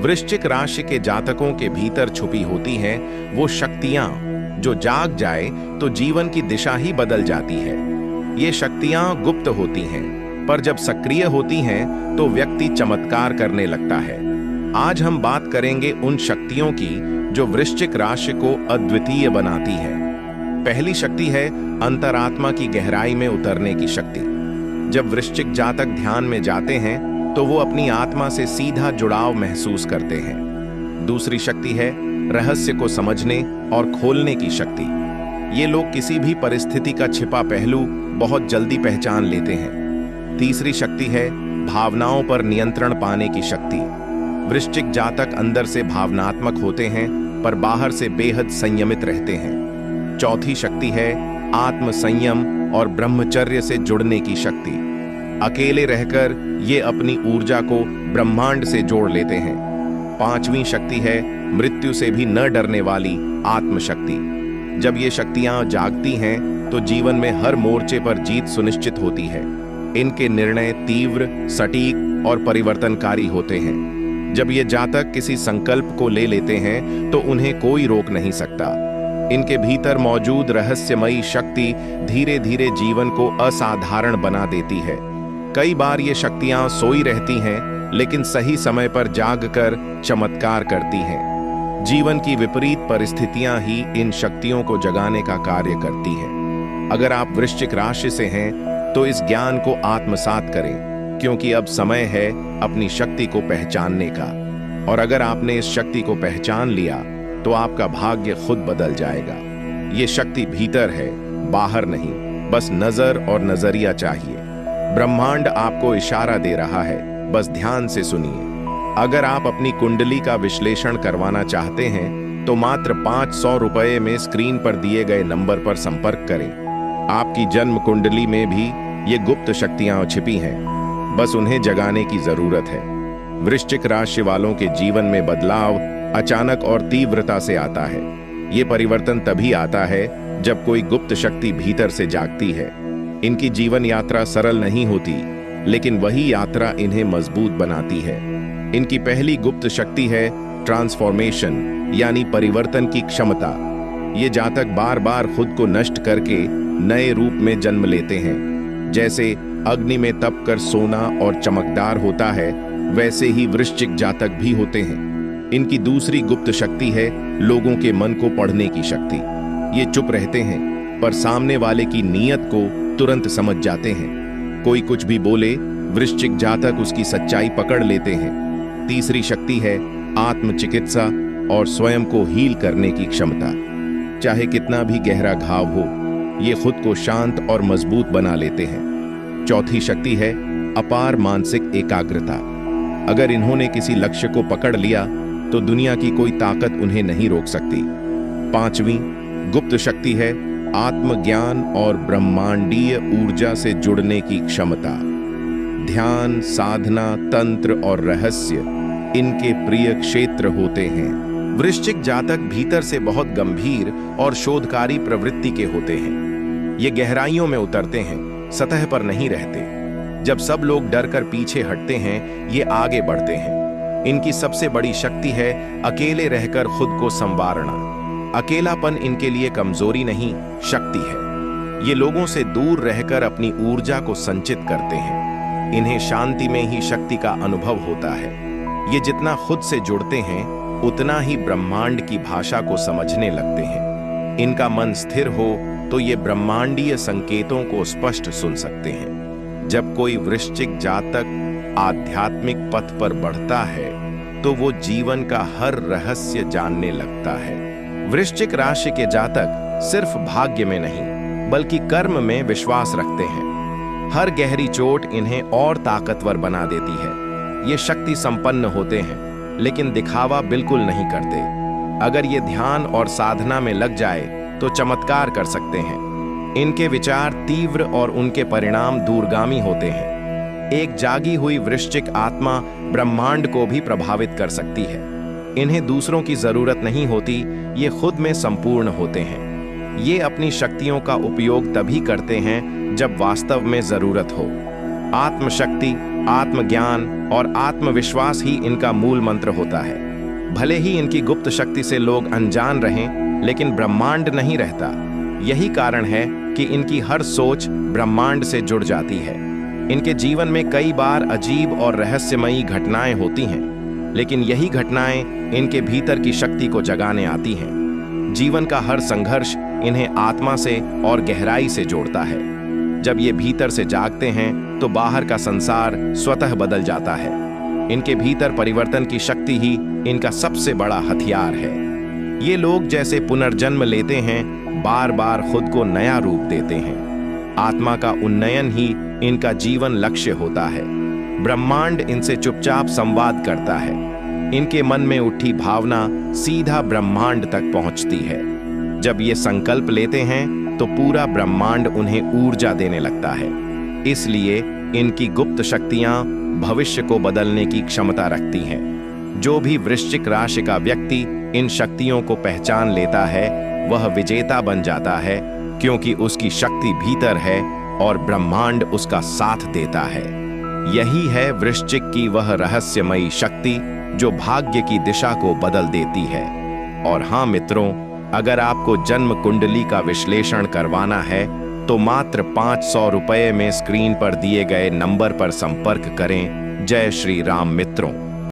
वृश्चिक राशि के जातकों के भीतर छुपी होती हैं वो शक्तियां जो जाग जाए तो जीवन की दिशा ही बदल जाती है। ये शक्तियां गुप्त होती हैं, पर जब सक्रिय होती हैं तो व्यक्ति चमत्कार करने लगता है। आज हम बात करेंगे उन शक्तियों की जो वृश्चिक राशि को अद्वितीय बनाती है। पहली शक्ति है अंतरात्मा की गहराई में उतरने की शक्ति। जब वृश्चिक जातक ध्यान में जाते हैं तो वो अपनी आत्मा से सीधा जुड़ाव महसूस करते हैं। दूसरी शक्ति है रहस्य को समझने और खोलने की शक्ति। ये लोग किसी भी परिस्थिति का छिपा पहलू बहुत जल्दी पहचान लेते हैं। तीसरी शक्ति है भावनाओं पर नियंत्रण पाने की शक्ति। वृश्चिक जातक अंदर से भावनात्मक होते हैं पर बाहर से बेहद संयमित रहते हैं। चौथी शक्ति है आत्म संयम और ब्रह्मचर्य से जुड़ने की शक्ति। अकेले रहकर ये अपनी ऊर्जा को ब्रह्मांड से जोड़ लेते हैं। पांचवी शक्ति है मृत्यु से भी न डरने वाली आत्मशक्ति। जब ये शक्तियां जागती हैं तो जीवन में हर मोर्चे पर जीत सुनिश्चित होती है। इनके निर्णय तीव्र, सटीक और परिवर्तनकारी होते हैं। जब ये जातक किसी संकल्प को ले लेते हैं तो उन्हें कोई रोक नहीं सकता। इनके भीतर मौजूद रहस्यमयी शक्ति धीरे धीरे जीवन को असाधारण बना देती है। कई बार ये शक्तियां सोई रहती हैं, लेकिन सही समय पर जागकर चमत्कार करती हैं। जीवन की विपरीत परिस्थितियां ही इन शक्तियों को जगाने का कार्य करती हैं। अगर आप वृश्चिक राशि से हैं तो इस ज्ञान को आत्मसात करें, क्योंकि अब समय है अपनी शक्ति को पहचानने का। और अगर आपने इस शक्ति को पहचान लिया तो आपका भाग्य खुद बदल जाएगा। ये शक्ति भीतर है, बाहर नहीं। बस नजर और नजरिया चाहिए। ब्रह्मांड आपको इशारा दे रहा है, बस ध्यान से सुनिए। अगर आप अपनी कुंडली का विश्लेषण करवाना चाहते हैं तो मात्र 500 रुपये में स्क्रीन पर दिए गए नंबर पर संपर्क करें। आपकी जन्म कुंडली में भी ये गुप्त शक्तियां छिपी हैं, बस उन्हें जगाने की जरूरत है। वृश्चिक राशि वालों के जीवन में बदलाव अचानक और तीव्रता से आता है। ये परिवर्तन तभी आता है जब कोई गुप्त शक्ति भीतर से जागती है। इनकी जीवन यात्रा सरल नहीं होती, लेकिन वही यात्रा इन्हें मजबूत बनाती है। इनकी पहली गुप्त शक्ति है ट्रांसफॉर्मेशन, यानी परिवर्तन की क्षमता। ये जातक बार बार खुद को नष्ट करके नए रूप में जन्म लेते हैं। जैसे अग्नि में तप कर सोना और चमकदार होता है, वैसे ही वृश्चिक जातक भी होते हैं। इनकी दूसरी गुप्त शक्ति है लोगों के मन को पढ़ने की शक्ति। ये चुप रहते हैं पर सामने वाले की नीयत को तुरंत समझ जाते हैं। कोई कुछ भी बोले, वृश्चिक जातक उसकी सच्चाई पकड़ लेते हैं। तीसरी शक्ति है आत्मचिकित्सा और स्वयं को हील करने की क्षमता। चाहे कितना भी गहरा घाव हो, ये खुद को शांत और मजबूत बना लेते हैं। चौथी शक्ति है अपार मानसिक एकाग्रता। अगर इन्होंने किसी लक्ष्य को पकड़ लिया तो दुनिया की कोई ताकत उन्हें नहीं रोक सकती। पांचवी गुप्त शक्ति है आत्मज्ञान और ब्रह्मांडीय ऊर्जा से जुड़ने की क्षमता। ध्यान, साधना, तंत्र और रहस्य इनके प्रिय क्षेत्र होते हैं। वृश्चिक जातक भीतर से बहुत गंभीर और शोधकारी प्रवृत्ति के होते हैं। ये गहराइयों में उतरते हैं, सतह पर नहीं रहते। जब सब लोग डर कर पीछे हटते हैं, ये आगे बढ़ते हैं। इनकी सबसे बड़ी शक्ति है अकेले रहकर खुद को संवारना। अकेलापन इनके लिए कमजोरी नहीं, शक्ति है। ये लोगों से दूर रहकर अपनी ऊर्जा को संचित करते हैं। इन्हें शांति में ही शक्ति का अनुभव होता है। ये जितना खुद से जुड़ते हैं, उतना ही ब्रह्मांड की भाषा को समझने लगते हैं। इनका मन स्थिर हो तो ये ब्रह्मांडीय संकेतों को स्पष्ट सुन सकते हैं। जब कोई वृश्चिक जातक आध्यात्मिक पथ पर बढ़ता है तो वो जीवन का हर रहस्य जानने लगता है। वृश्चिक राशि के जातक सिर्फ भाग्य में नहीं, बल्कि कर्म में विश्वास रखते हैं। हर गहरी चोट इन्हें और ताकतवर बना देती है। ये शक्ति संपन्न होते हैं, लेकिन दिखावा बिल्कुल नहीं करते। अगर ये ध्यान और साधना में लग जाए तो चमत्कार कर सकते हैं। इनके विचार तीव्र और उनके परिणाम दूरगामी होते हैं। एक जागी हुई वृश्चिक आत्मा ब्रह्मांड को भी प्रभावित कर सकती है। इन्हें दूसरों की जरूरत नहीं होती, ये खुद में संपूर्ण होते हैं। ये अपनी शक्तियों का उपयोग तभी करते हैं जब वास्तव में जरूरत हो। आत्मशक्ति, आत्मज्ञान और आत्मविश्वास ही इनका मूल मंत्र होता है। भले ही इनकी गुप्त शक्ति से लोग अनजान रहें, लेकिन ब्रह्मांड नहीं रहता। यही कारण है कि इनकी हर सोच ब्रह्मांड से जुड़ जाती है। इनके जीवन में कई बार अजीब और रहस्यमयी घटनाएं होती हैं, लेकिन यही घटनाएं इनके भीतर की शक्ति को जगाने आती हैं। जीवन का हर संघर्ष इन्हें आत्मा से और गहराई से जोड़ता है। जब ये भीतर से जागते हैं तो बाहर का संसार स्वतः बदल जाता है। इनके भीतर परिवर्तन की शक्ति ही इनका सबसे बड़ा हथियार है। ये लोग जैसे पुनर्जन्म लेते हैं, बार बार खुद को नया रूप देते हैं। आत्मा का उन्नयन ही इनका जीवन लक्ष्य होता है। ब्रह्मांड इनसे चुपचाप संवाद करता है। इनके मन में उठी भावना सीधा ब्रह्मांड तक पहुंचती है। जब ये संकल्प लेते हैं तो पूरा ब्रह्मांड उन्हें ऊर्जा देने लगता है। इसलिए इनकी गुप्त शक्तियां भविष्य को बदलने की क्षमता रखती हैं। जो भी वृश्चिक राशि का व्यक्ति इन शक्तियों को पहचान लेता है वह विजेता बन जाता है, क्योंकि उसकी शक्ति भीतर है और ब्रह्मांड उसका साथ देता है। यही है वृश्चिक की वह रहस्यमयी शक्ति जो भाग्य की दिशा को बदल देती है। और हाँ मित्रों, अगर आपको जन्म कुंडली का विश्लेषण करवाना है तो मात्र 500 रुपये में स्क्रीन पर दिए गए नंबर पर संपर्क करें। जय श्री राम मित्रों।